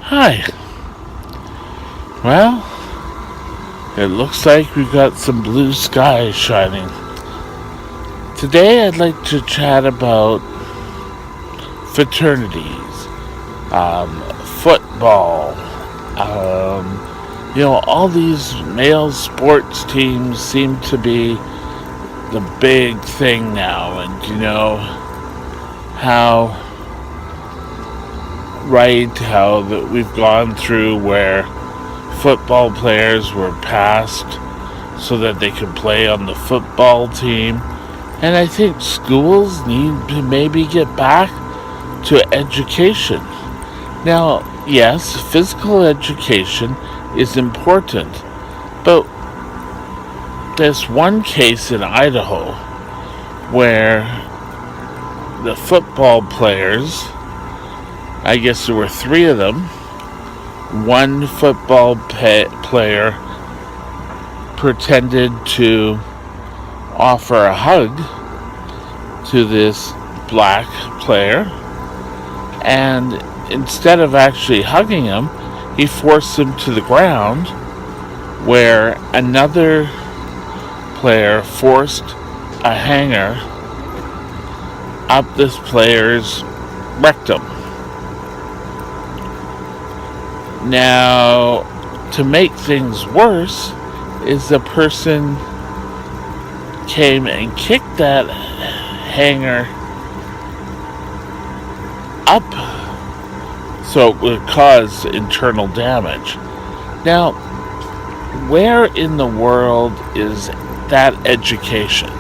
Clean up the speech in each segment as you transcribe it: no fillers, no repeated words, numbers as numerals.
Hi. Well, it looks like we've got some blue skies shining. Today I'd like to chat about fraternities, football, all these male sports teams seem to be the big thing now, and how how that we've gone through where football players were passed so that they could play on the football team. And I think schools need to maybe get back to education. Now, yes, physical education is important, but there's one case in Idaho where the football players, I guess there were three of them, one football player pretended to offer a hug to this black player, and instead of actually hugging him, he forced him to the ground, where another player forced a hanger up this player's rectum. Now, to make things worse, is the person came and kicked that hanger up so it would cause internal damage. Now, where in the world is that education?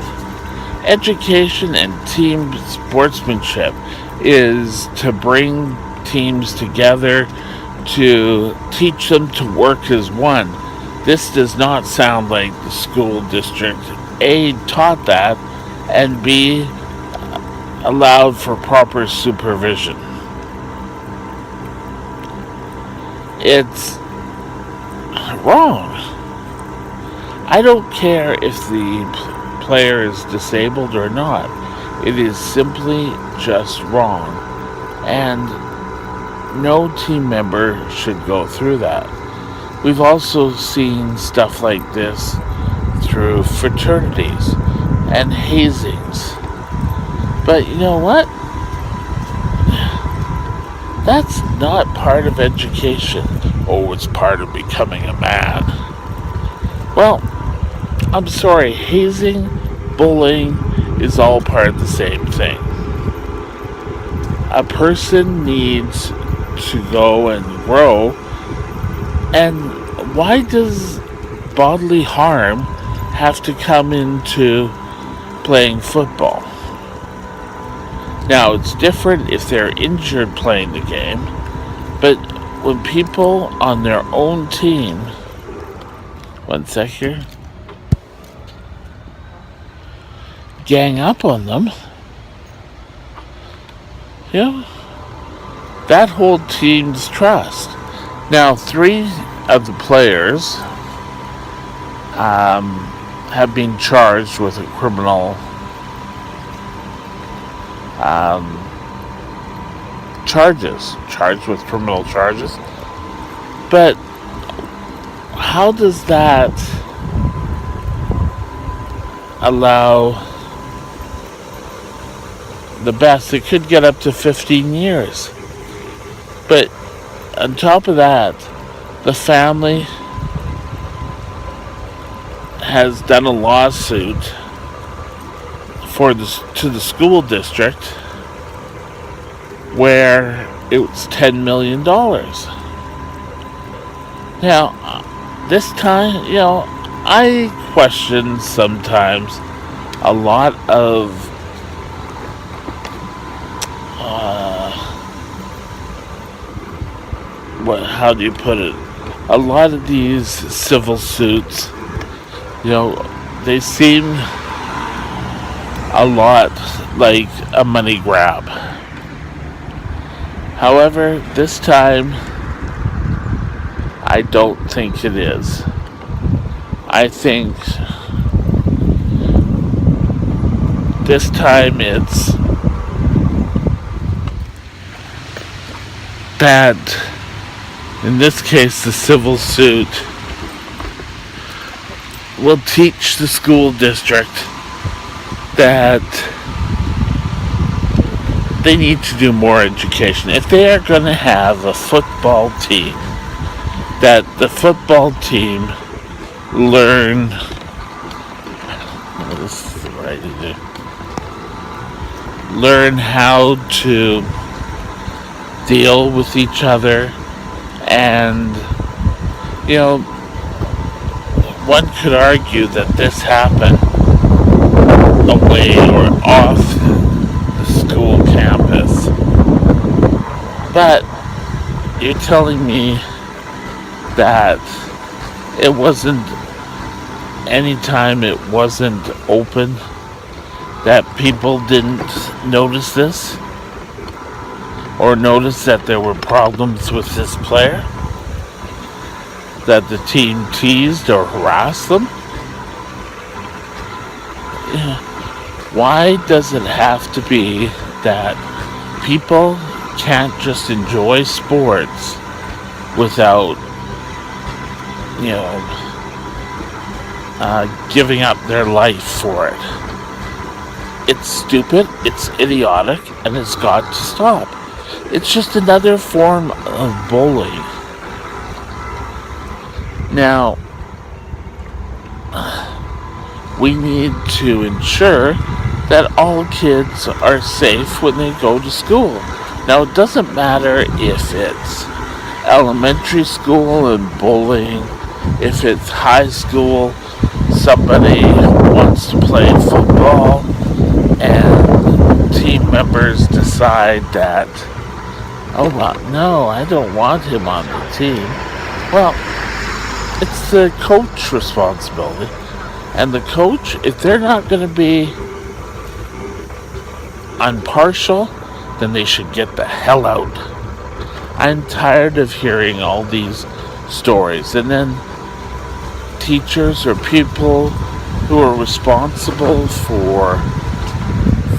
Education and team sportsmanship is to bring teams together, to teach them to work as one. This does not sound like the school district A taught that, and B allowed for proper supervision. It's wrong. I don't care if the player is disabled or not. It is simply just wrong. And no team member should go through that. We've also seen stuff like this through fraternities and hazings. But you know what? That's not part of education. Oh, it's part of becoming a man. Well, I'm sorry, hazing, bullying is all part of the same thing. A person needs to go and grow, and why does bodily harm have to come into playing football? Now, it's different if they're injured playing the game, but when people on their own team, one sec here, gang up on them, that whole team's trust. Now, three of the players have been charged with a criminal charged with criminal charges. But how does that allow the best? It could get up to 15 years. But on top of that, the family has done a lawsuit to the school district where it was $10 million. Now, this time, I question sometimes a lot of how do you put it? A lot of these civil suits, they seem a lot like a money grab. However, this time, I don't think it is. I think this time it's bad in this case the civil suit, will teach the school district that they need to do more education. If they are going to have a football team, that the football team learn, this is the right idea, learn how to deal with each other. And one could argue that this happened away or off the school campus, but you're telling me that it wasn't, anytime it wasn't open, that people didn't notice this or notice that there were problems with this player, that the team teased or harassed them? Why does it have to be that people can't just enjoy sports without, giving up their life for it? It's stupid, it's idiotic, and it's got to stop. It's just another form of bullying. Now, we need to ensure that all kids are safe when they go to school. Now, it doesn't matter if it's elementary school and bullying, if it's high school, somebody wants to play football, and team members decide that, oh, no, I don't want him on the team. Well, it's the coach's responsibility. And the coach, if they're not going to be impartial, then they should get the hell out. I'm tired of hearing all these stories. And then teachers or people who are responsible for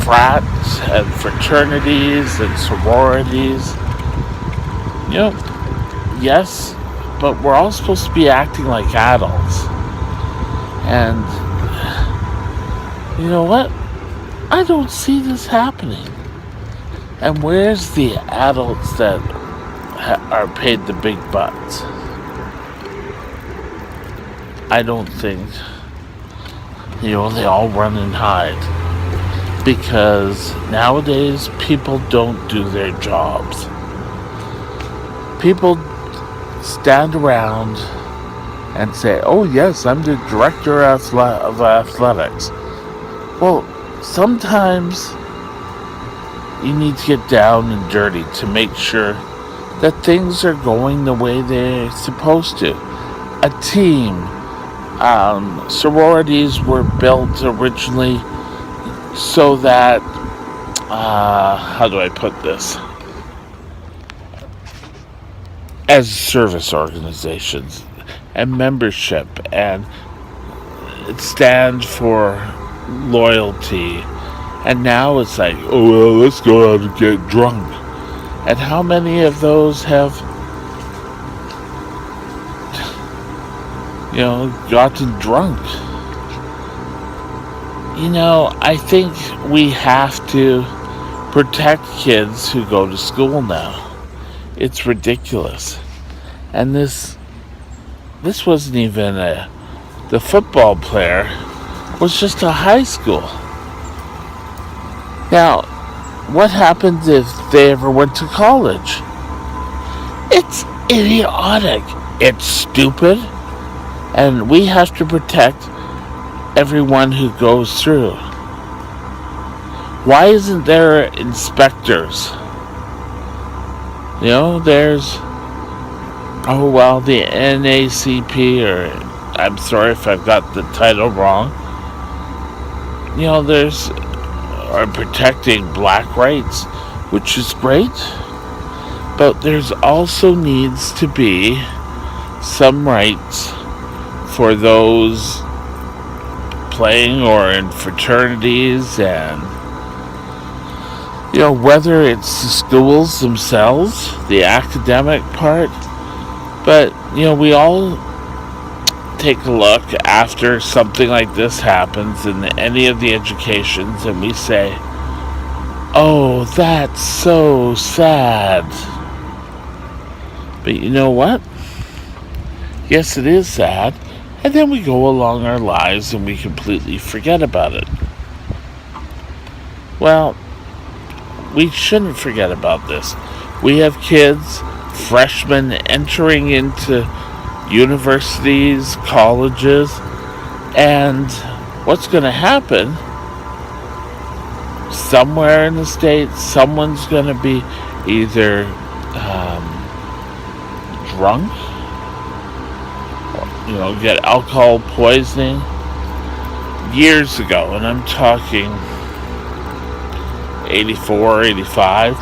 frats and fraternities and sororities, yes, but we're all supposed to be acting like adults. And you know what? I don't see this happening. And where's the adults that are paid the big bucks? I don't think, they all run and hide. Because nowadays, people don't do their jobs. People stand around and say, oh yes, I'm the director of athletics. Well, sometimes you need to get down and dirty to make sure that things are going the way they're supposed to. A team, sororities were built originally so that, how do I put this? As service organizations and membership, and it stands for loyalty. And now it's like, oh well, let's go out and get drunk. And how many of those have, gotten drunk? I think we have to protect kids who go to school now. It's ridiculous. And this wasn't even the football player was just a high school. Now, what happens if they ever went to college? It's idiotic. It's stupid. And we have to protect everyone who goes through. Why isn't there inspectors? There's, the NACP, or I'm sorry if I've got the title wrong. There's are protecting black rights, which is great. But there's also needs to be some rights for those playing or in fraternities, and whether it's the schools themselves, the academic part, But, we all take a look after something like this happens in any of the educations and we say, oh, that's so sad. But you know what? Yes, it is sad. And then we go along our lives and we completely forget about it. Well, we shouldn't forget about this. We have kids, freshmen entering into universities, colleges, and what's going to happen? Somewhere in the States, someone's going to be either drunk, get alcohol poisoning. Years ago, and I'm talking 84, 85,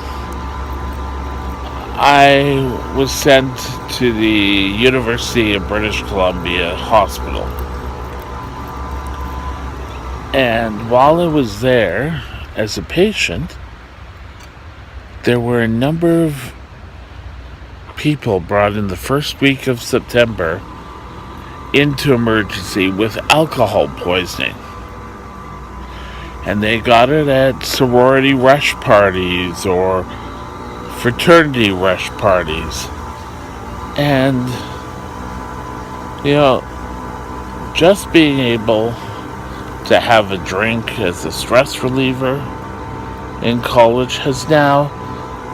I was sent to the University of British Columbia hospital. And while I was there as a patient, there were a number of people brought in the first week of September into emergency with alcohol poisoning. And they got it at sorority rush parties or fraternity rush parties. And, just being able to have a drink as a stress reliever in college has now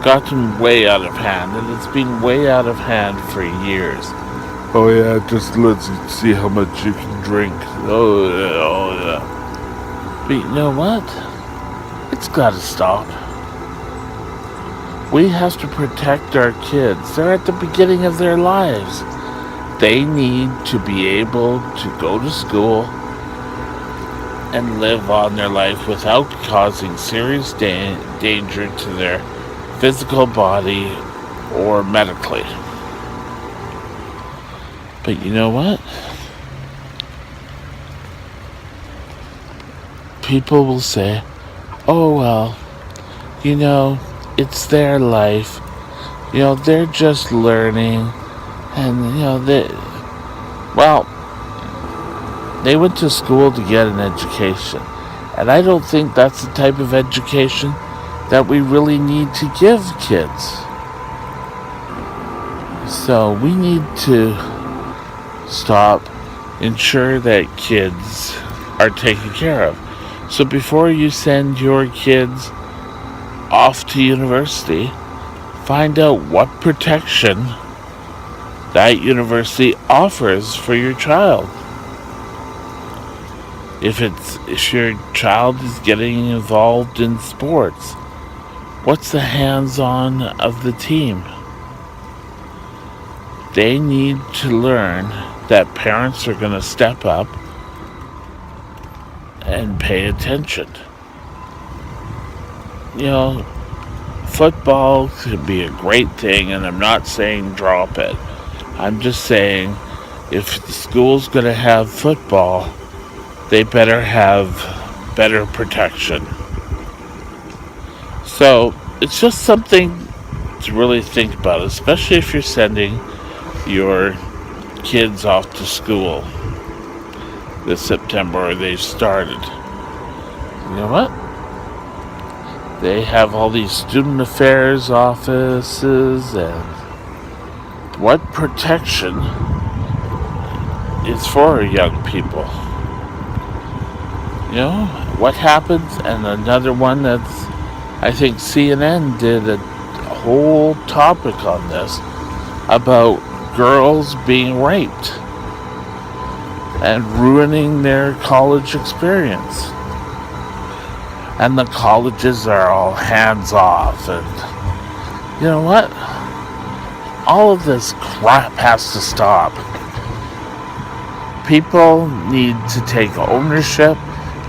gotten way out of hand, and it's been way out of hand for years. Oh yeah, just let's see how much you can drink. Oh yeah. But you know what? It's gotta stop. We have to protect our kids. They're at the beginning of their lives. They need to be able to go to school and live on their life without causing serious danger to their physical body or medically. But you know what? People will say, oh well, it's their life. They're just learning. And, they went to school to get an education. And I don't think that's the type of education that we really need to give kids. So we need to stop, ensure that kids are taken care of. So before you send your kids off to university, find out what protection that university offers for your child. If your child is getting involved in sports, what's the hands-on of the team? They need to learn that parents are going to step up and pay attention. Football could be a great thing, and I'm not saying drop it. I'm just saying if the school's going to have football, they better have better protection. So it's just something to really think about, especially if you're sending your kids off to school this September, or they've started. You know what? They have all these student affairs offices, and what protection is for young people? What happens? And another one that's, I think CNN did a whole topic on this about girls being raped and ruining their college experience. And the colleges are all hands off. And you know what? All of this crap has to stop. People need to take ownership.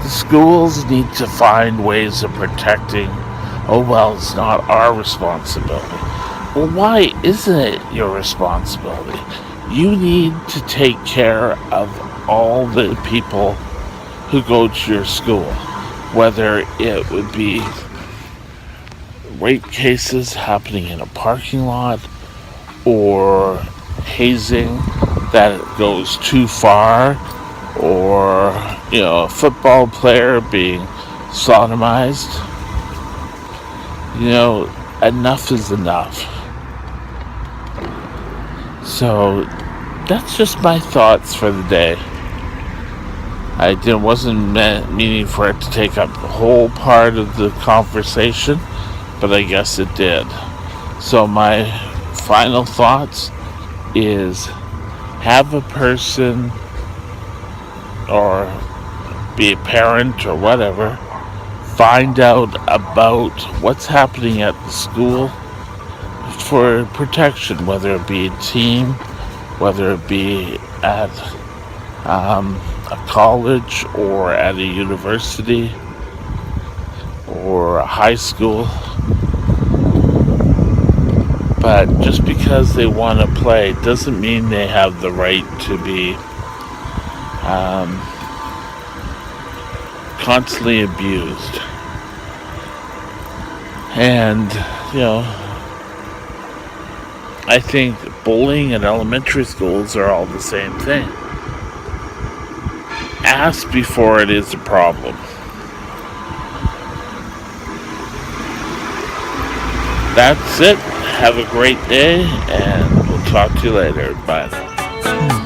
The schools need to find ways of protecting. Oh, well, it's not our responsibility. Well, why isn't it your responsibility? You need to take care of all the people who go to your school, whether it would be rape cases happening in a parking lot, or hazing that goes too far, or a football player being sodomized. Enough is enough. So that's just my thoughts for the day. Wasn't meaning for it to take up the whole part of the conversation, but I guess it did. So my final thoughts is, have a person, or be a parent or whatever, find out about what's happening at the school for protection, whether it be a team, whether it be at a college or at a university or a high school. But just because they want to play doesn't mean they have the right to be constantly abused. And, I think bullying in elementary schools are all the same thing. Ask before it is a problem. That's it. Have a great day, and we'll talk to you later. Bye now.